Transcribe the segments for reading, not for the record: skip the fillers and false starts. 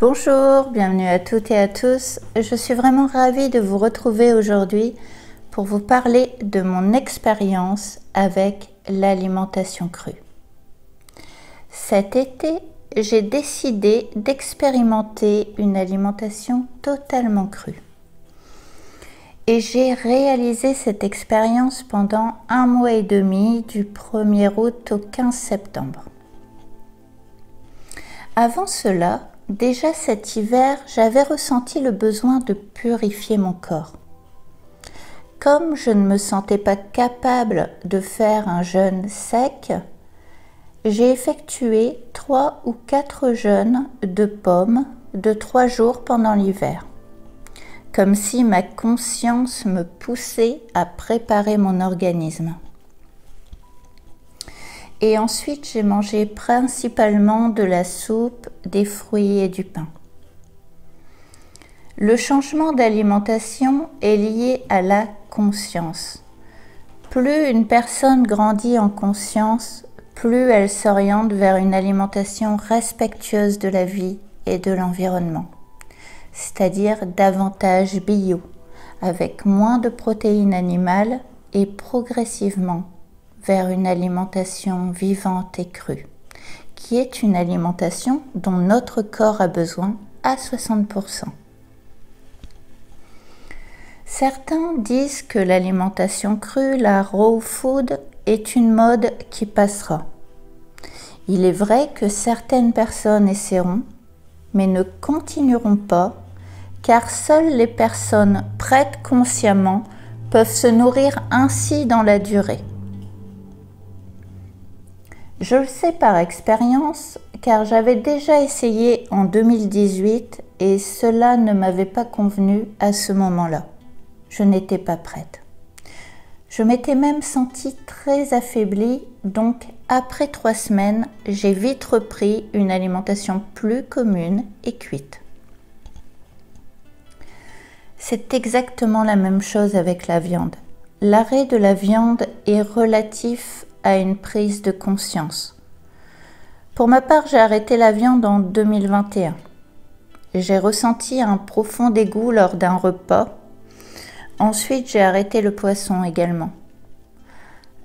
Bonjour, bienvenue à toutes et à tous. Je suis vraiment ravie de vous retrouver aujourd'hui pour vous parler de mon expérience avec l'alimentation crue. Cet été, j'ai décidé d'expérimenter une alimentation totalement crue. Et j'ai réalisé cette expérience pendant 1 mois et demi, du 1er août au 15 septembre. Avant cela, déjà cet hiver, j'avais ressenti le besoin de purifier mon corps. Comme je ne me sentais pas capable de faire un jeûne sec, j'ai effectué 3 ou 4 jeûnes de pommes de 3 jours pendant l'hiver, comme si ma conscience me poussait à préparer mon organisme. Et ensuite, j'ai mangé principalement de la soupe, des fruits et du pain. Le changement d'alimentation est lié à la conscience. Plus une personne grandit en conscience, plus elle s'oriente vers une alimentation respectueuse de la vie et de l'environnement, c'est-à-dire davantage bio, avec moins de protéines animales et progressivement vers une alimentation vivante et crue, qui est une alimentation dont notre corps a besoin à 60%. Certains disent que l'alimentation crue, la raw food, est une mode qui passera. Il est vrai que certaines personnes essaieront, mais ne continueront pas, car seules les personnes prêtes consciemment peuvent se nourrir ainsi dans la durée. Je le sais par expérience, car j'avais déjà essayé en 2018 et cela ne m'avait pas convenu à ce moment-là. Je n'étais pas prête. Je m'étais même sentie très affaiblie, donc après 3 semaines, j'ai vite repris une alimentation plus commune et cuite. C'est exactement la même chose avec la viande. L'arrêt de la viande est relatif à une prise de conscience. Pour ma part, j'ai arrêté la viande en 2021. J'ai ressenti un profond dégoût lors d'un repas. Ensuite, j'ai arrêté le poisson également.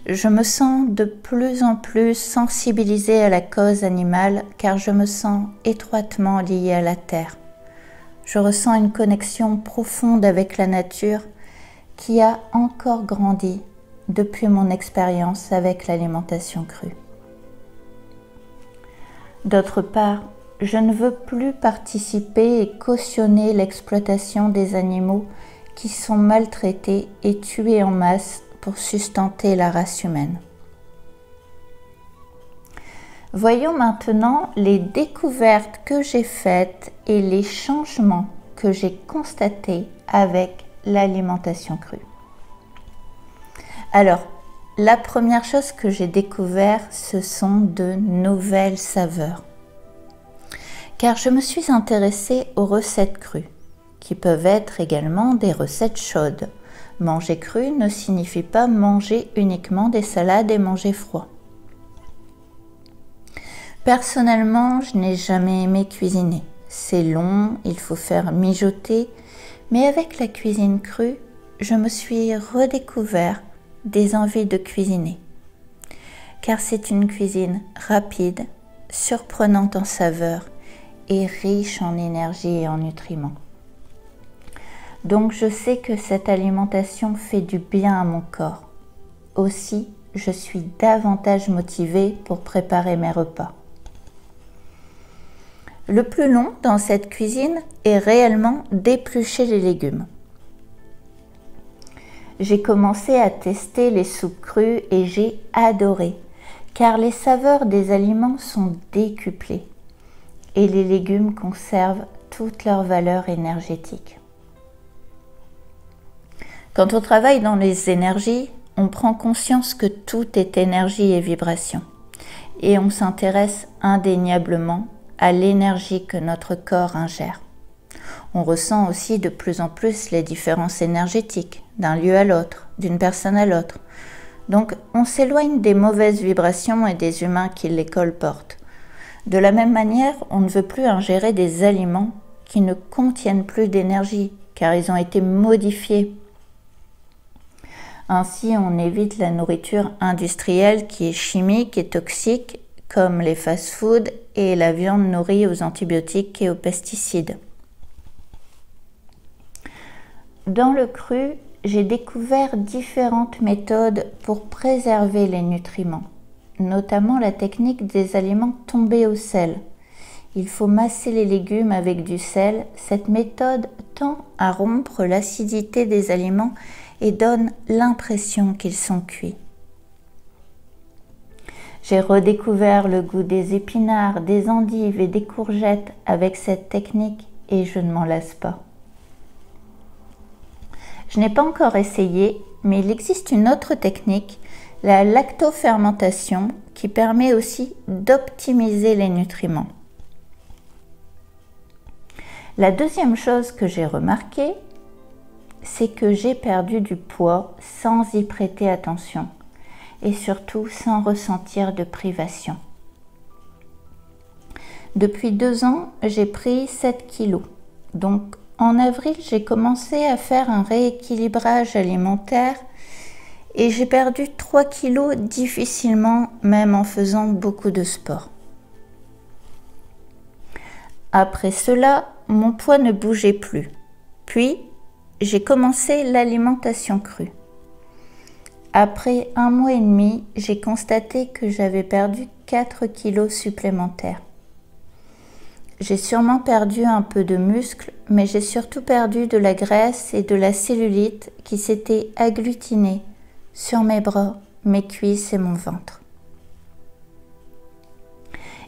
Je me sens de plus en plus sensibilisée à la cause animale car je me sens étroitement liée à la terre. Je ressens une connexion profonde avec la nature qui a encore grandi depuis mon expérience avec l'alimentation crue. D'autre part, je ne veux plus participer et cautionner l'exploitation des animaux qui sont maltraités et tués en masse pour sustenter la race humaine. Voyons maintenant les découvertes que j'ai faites et les changements que j'ai constatés avec l'alimentation crue. Alors, la première chose que j'ai découvert, ce sont de nouvelles saveurs. Car je me suis intéressée aux recettes crues, qui peuvent être également des recettes chaudes. Manger cru ne signifie pas manger uniquement des salades et manger froid. Personnellement, je n'ai jamais aimé cuisiner. C'est long, il faut faire mijoter, mais avec la cuisine crue, je me suis redécouvert des envies de cuisiner. Car c'est une cuisine rapide, surprenante en saveurs et riche en énergie et en nutriments. Donc je sais que cette alimentation fait du bien à mon corps. Aussi, je suis davantage motivée pour préparer mes repas. Le plus long dans cette cuisine est réellement d'éplucher les légumes. J'ai commencé à tester les soupes crues et j'ai adoré, car les saveurs des aliments sont décuplées et les légumes conservent toute leur valeur énergétique. Quand on travaille dans les énergies, on prend conscience que tout est énergie et vibration, et on s'intéresse indéniablement à l'énergie que notre corps ingère. On ressent aussi de plus en plus les différences énergétiques d'un lieu à l'autre, d'une personne à l'autre. Donc on s'éloigne des mauvaises vibrations et des humains qui les colportent. De la même manière, on ne veut plus ingérer des aliments qui ne contiennent plus d'énergie, car ils ont été modifiés. Ainsi, on évite la nourriture industrielle qui est chimique et toxique, comme les fast-foods et la viande nourrie aux antibiotiques et aux pesticides. Dans le cru, j'ai découvert différentes méthodes pour préserver les nutriments, notamment la technique des aliments tombés au sel. Il faut masser les légumes avec du sel. Cette méthode tend à rompre l'acidité des aliments et donne l'impression qu'ils sont cuits. J'ai redécouvert le goût des épinards, des endives et des courgettes avec cette technique et je ne m'en lasse pas. Je n'ai pas encore essayé, mais il existe une autre technique, la lactofermentation, qui permet aussi d'optimiser les nutriments. La deuxième chose que j'ai remarquée, c'est que j'ai perdu du poids sans y prêter attention et surtout sans ressentir de privation. Depuis 2 ans, j'ai pris 7 kilos. Donc en avril, j'ai commencé à faire un rééquilibrage alimentaire et j'ai perdu 3 kilos difficilement, même en faisant beaucoup de sport. Après cela, mon poids ne bougeait plus. Puis, j'ai commencé l'alimentation crue. Après 1 mois et demi, j'ai constaté que j'avais perdu 4 kilos supplémentaires. J'ai sûrement perdu un peu de muscle, mais j'ai surtout perdu de la graisse et de la cellulite qui s'étaient agglutinées sur mes bras, mes cuisses et mon ventre.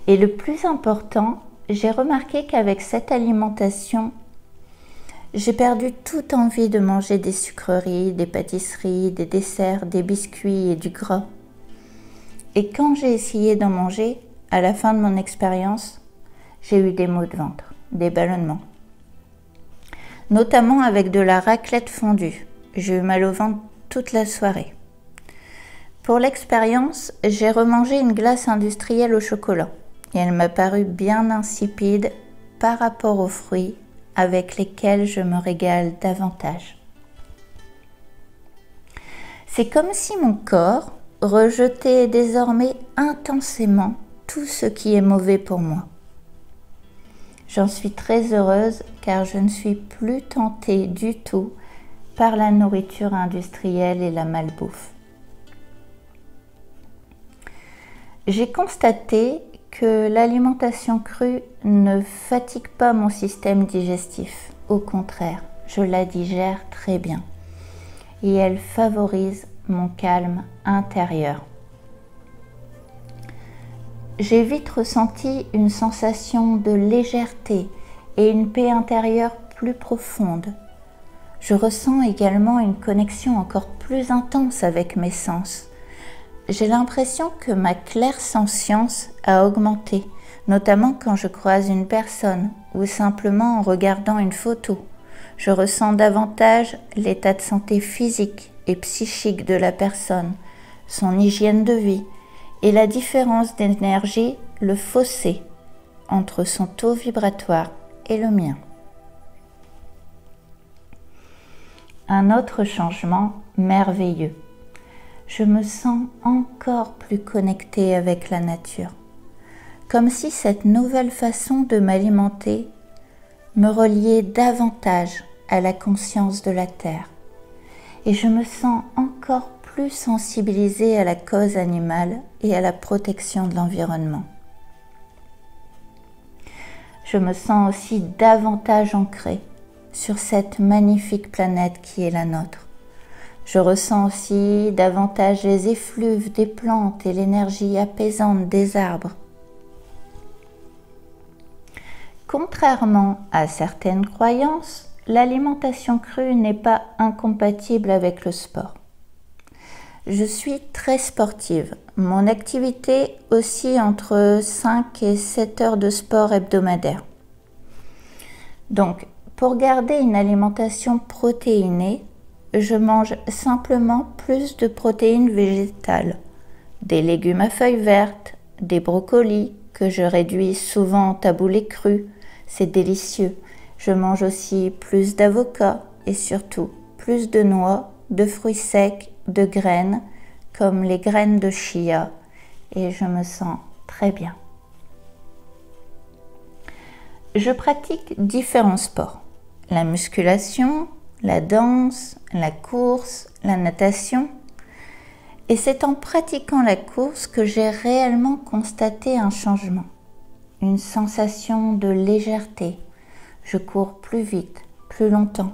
Et le plus important, j'ai remarqué qu'avec cette alimentation, j'ai perdu toute envie de manger des sucreries, des pâtisseries, des desserts, des biscuits et du gras. Et quand j'ai essayé d'en manger, à la fin de mon expérience, j'ai eu des maux de ventre, des ballonnements. Notamment avec de la raclette fondue. J'ai eu mal au ventre toute la soirée. Pour l'expérience, j'ai remangé une glace industrielle au chocolat et elle m'a paru bien insipide par rapport aux fruits avec lesquels je me régale davantage. C'est comme si mon corps rejetait désormais intensément tout ce qui est mauvais pour moi. J'en suis très heureuse car je ne suis plus tentée du tout par la nourriture industrielle et la malbouffe. J'ai constaté que l'alimentation crue ne fatigue pas mon système digestif. Au contraire, je la digère très bien et elle favorise mon calme intérieur. J'ai vite ressenti une sensation de légèreté et une paix intérieure plus profonde. Je ressens également une connexion encore plus intense avec mes sens. J'ai l'impression que ma clairsentience a augmenté, notamment quand je croise une personne ou simplement en regardant une photo. Je ressens davantage l'état de santé physique et psychique de la personne, son hygiène de vie et la différence d'énergie, le fossé entre son taux vibratoire et le mien. Un autre changement merveilleux. Je me sens encore plus connectée avec la nature, comme si cette nouvelle façon de m'alimenter me reliait davantage à la conscience de la Terre. Et je me sens encore plus sensibilisée à la cause animale et à la protection de l'environnement. Je me sens aussi davantage ancrée sur cette magnifique planète qui est la nôtre. Je ressens aussi davantage les effluves des plantes et l'énergie apaisante des arbres. Contrairement à certaines croyances, l'alimentation crue n'est pas incompatible avec le sport. Je suis très sportive. Mon activité oscille entre 5 et 7 heures de sport hebdomadaire. Donc, pour garder une alimentation protéinée, je mange simplement plus de protéines végétales, des légumes à feuilles vertes, des brocolis, que je réduis souvent en taboulé cru. C'est délicieux. Je mange aussi plus d'avocats et surtout plus de noix, de fruits secs, de graines, comme les graines de chia, et je me sens très bien. Je pratique différents sports. La musculation, la danse, la course, la natation. Et c'est en pratiquant la course que j'ai réellement constaté un changement. Une sensation de légèreté. Je cours plus vite, plus longtemps.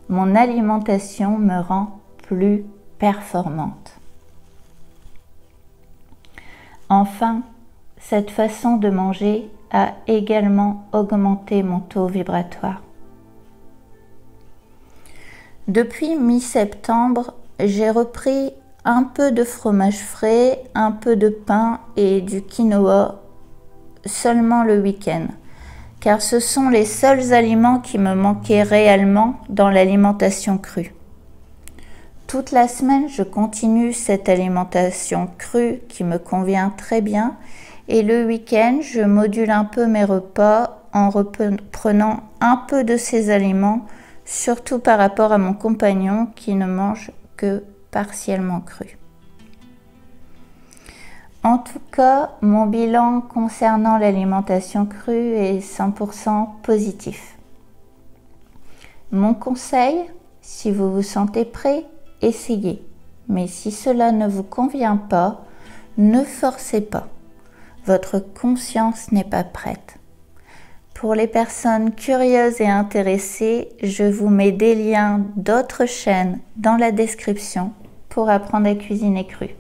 Mon alimentation me rend plus performante. Enfin, cette façon de manger a également augmenté mon taux vibratoire. Depuis mi-septembre, j'ai repris un peu de fromage frais, un peu de pain et du quinoa seulement le week-end, car ce sont les seuls aliments qui me manquaient réellement dans l'alimentation crue. Toute la semaine, je continue cette alimentation crue qui me convient très bien et le week-end, je module un peu mes repas en reprenant un peu de ces aliments, surtout par rapport à mon compagnon qui ne mange que partiellement cru. En tout cas, mon bilan concernant l'alimentation crue est 100% positif. Mon conseil, si vous vous sentez prêt, essayez. Mais si cela ne vous convient pas, ne forcez pas. Votre conscience n'est pas prête. Pour les personnes curieuses et intéressées, je vous mets des liens d'autres chaînes dans la description pour apprendre à cuisiner cru.